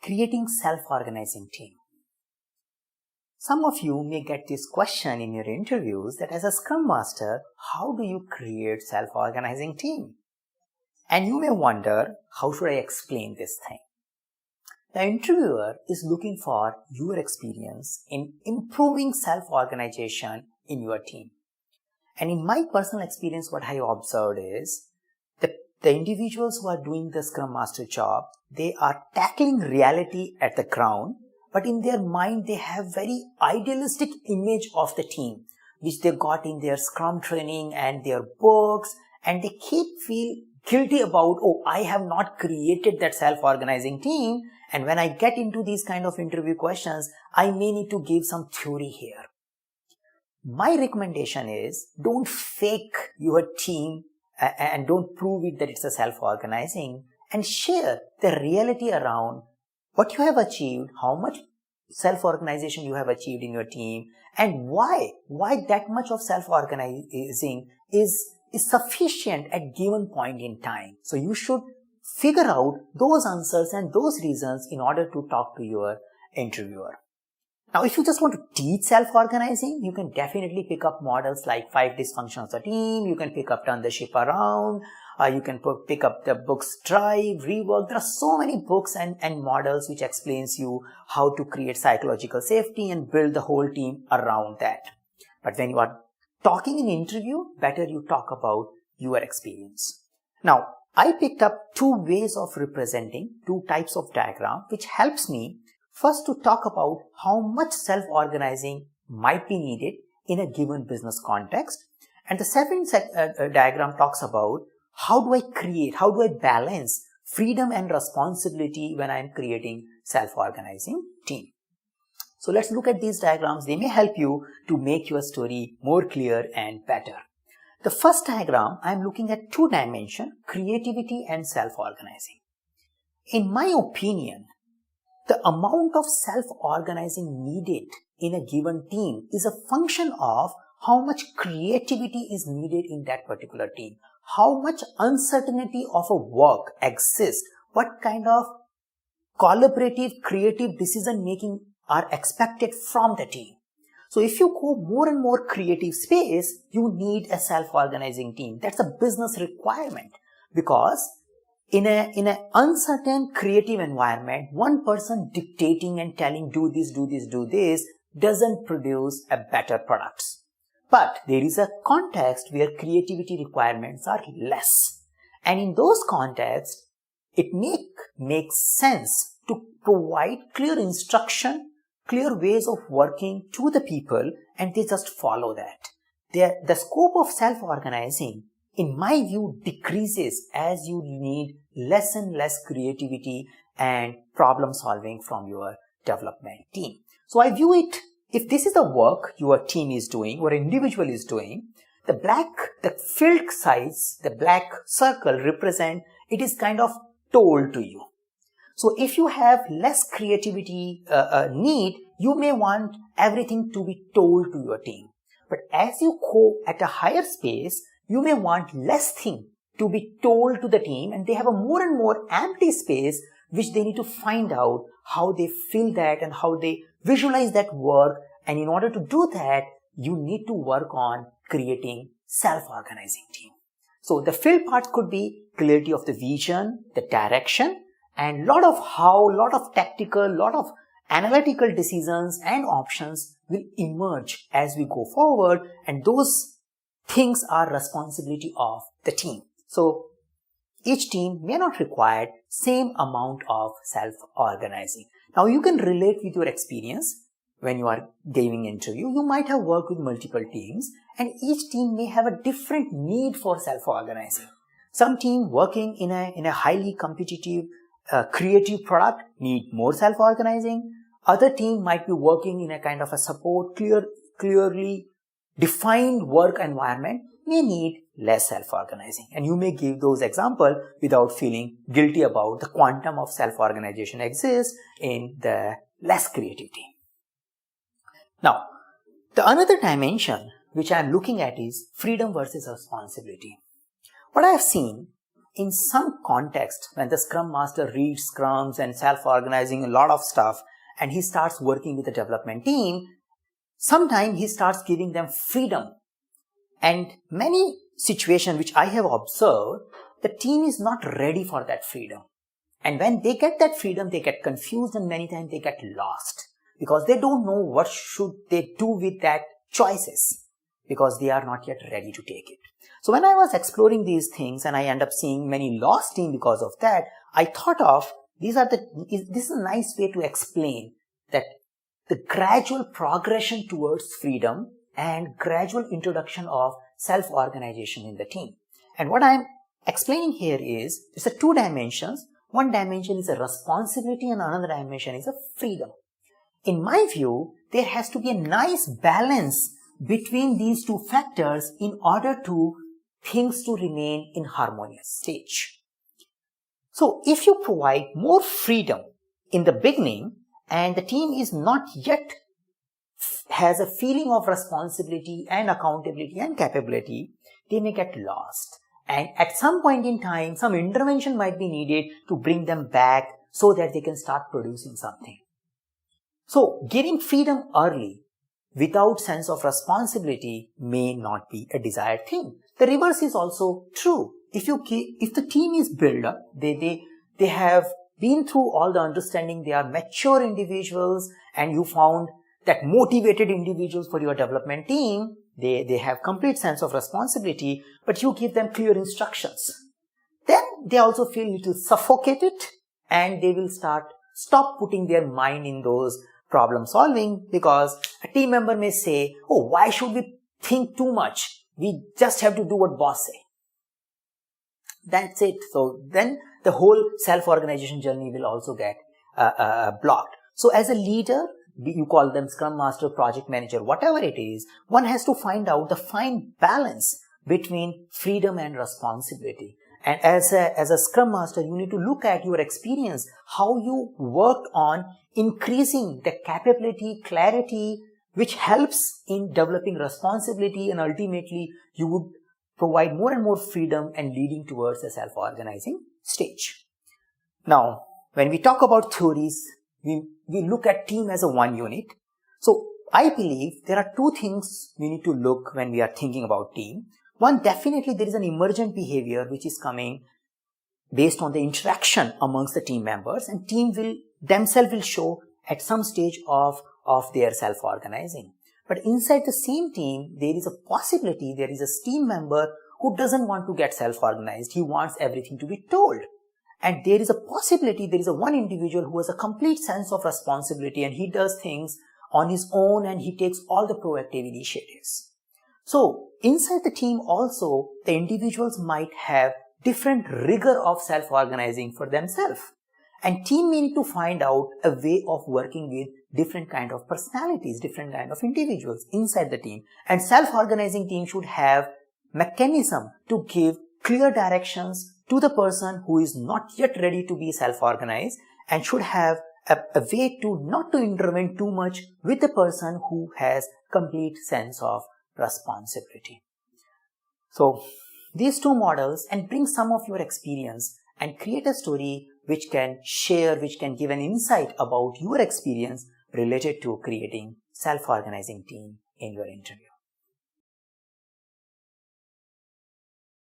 creating self-organizing team. Some of you may get this question in your interviews that as a Scrum Master, how do you create self-organizing team? And you may wonder, how should I explain this thing? The interviewer is looking for your experience in improving self-organization in your team. And in my personal experience, what I observed is the individuals who are doing the Scrum Master job, they are tackling reality at the ground, but in their mind, they have very idealistic image of the team, which they got in their Scrum training and their books, and they feel guilty about, oh, I have not created that self-organizing team, and when I get into these kind of interview questions, I may need to give some theory here. My recommendation is, don't fake your team and don't prove it that it's a self-organizing, and share the reality around what you have achieved, how much self-organization you have achieved in your team, and why that much of self-organizing is sufficient at given point in time. So you should figure out those answers and those reasons in order to talk to your interviewer. Now, if you just want to teach self-organizing, you can definitely pick up models like 5 Dysfunctions of the Team. You can pick up Turn the Ship Around. You can pick up the books Drive, Rework. There are so many books and models which explains you how to create psychological safety and build the whole team around that. But when you are talking in interview, better you talk about your experience. Now, I picked up 2 ways of representing 2 types of diagram, which helps me first to talk about how much self-organizing might be needed in a given business context. And the second diagram talks about how do I balance freedom and responsibility when I'm creating self-organizing team. So let's look at these diagrams. They may help you to make your story more clear and better. The first diagram, I'm looking at 2 dimensions, creativity and self-organizing. In my opinion, the amount of self-organizing needed in a given team is a function of how much creativity is needed in that particular team, how much uncertainty of a work exists, what kind of collaborative, creative decision making are expected from the team. So if you go more and more creative space, you need a self-organizing team. That's a business requirement, because in an uncertain creative environment, one person dictating and telling do this doesn't produce a better products. But there is a context where creativity requirements are less. And in those contexts, it makes sense to provide clear instruction, clear ways of working to the people, and they just follow that. The scope of self-organizing, in my view, decreases as you need less and less creativity and problem solving from your development team. So I view it, if this is the work your team is doing or individual is doing, the filled size, the black circle represent, it is kind of told to you. So if you have less creativity need, you may want everything to be told to your team. But as you go at a higher space, you may want less thing to be told to the team, and they have a more and more empty space which they need to find out how they fill that and how they visualize that work. And in order to do that, you need to work on creating self-organizing team. So the fill part could be clarity of the vision, the direction, and lot of tactical, lot of analytical decisions and options will emerge as we go forward, and those things are responsibility of the team. So each team may not require same amount of self-organizing. Now you can relate with your experience when you are giving interview. You might have worked with multiple teams, and each team may have a different need for self-organizing. Some team working in a highly competitive creative product need more self-organizing. Other team might be working in a kind of a support, clearly defined work environment, may need less self-organizing. And you may give those examples without feeling guilty about the quantum of self-organization exists in the less creativity. Now, the another dimension which I am looking at is freedom versus responsibility. What I have seen in some context, when the Scrum Master reads Scrums and self-organizing a lot of stuff, and he starts working with the development team, sometimes he starts giving them freedom. And many situations which I have observed, the team is not ready for that freedom. And when they get that freedom, they get confused and many times they get lost because they don't know what should they do with that choices because they are not yet ready to take it. So when I was exploring these things and I end up seeing many lost teams because of that, I thought of this is a nice way to explain that the gradual progression towards freedom and gradual introduction of self-organization in the team. And what I'm explaining here is, it's a two dimensions. One dimension is a responsibility and another dimension is a freedom. In my view, there has to be a nice balance between these two factors in order to things to remain in harmonious stage. So if you provide more freedom in the beginning and the team is not yet has a feeling of responsibility and accountability and capability, they may get lost. And at some point in time, some intervention might be needed to bring them back so that they can start producing something. So giving freedom early without sense of responsibility may not be a desired thing. The reverse is also true. If the team is built up, they have been through all the understanding, they are mature individuals, and you found that motivated individuals for your development team, they have complete sense of responsibility, but you give them clear instructions. Then they also feel a little suffocated and they will stop putting their mind in those problem solving because a team member may say, oh, why should we think too much? We just have to do what boss say. That's it. So then the whole self-organization journey will also get blocked. So as a leader, you call them Scrum Master, Project Manager, whatever it is, one has to find out the fine balance between freedom and responsibility. And as a Scrum Master, you need to look at your experience, how you worked on increasing the capability, clarity, which helps in developing responsibility, and ultimately you would provide more and more freedom and leading towards a self-organizing stage. Now, when we talk about theories, we look at team as a one unit. So I believe there are two things we need to look when we are thinking about team. One, definitely there is an emergent behavior which is coming based on the interaction amongst the team members, and team themselves will show at some stage of their self-organizing. But inside the same team, there is a possibility, there is a team member who doesn't want to get self-organized. He wants everything to be told. And there is a possibility, there is a one individual who has a complete sense of responsibility and he does things on his own and he takes all the proactive initiatives. So inside the team also, the individuals might have different rigor of self-organizing for themselves. And team may need to find out a way of working with different kind of personalities, different kind of individuals inside the team. And self-organizing team should have mechanism to give clear directions to the person who is not yet ready to be self-organized, and should have a way to not to intervene too much with the person who has complete sense of responsibility. So these two models, and bring some of your experience and create a story which can share, which can give an insight about your experience related to creating self-organizing team in your interview.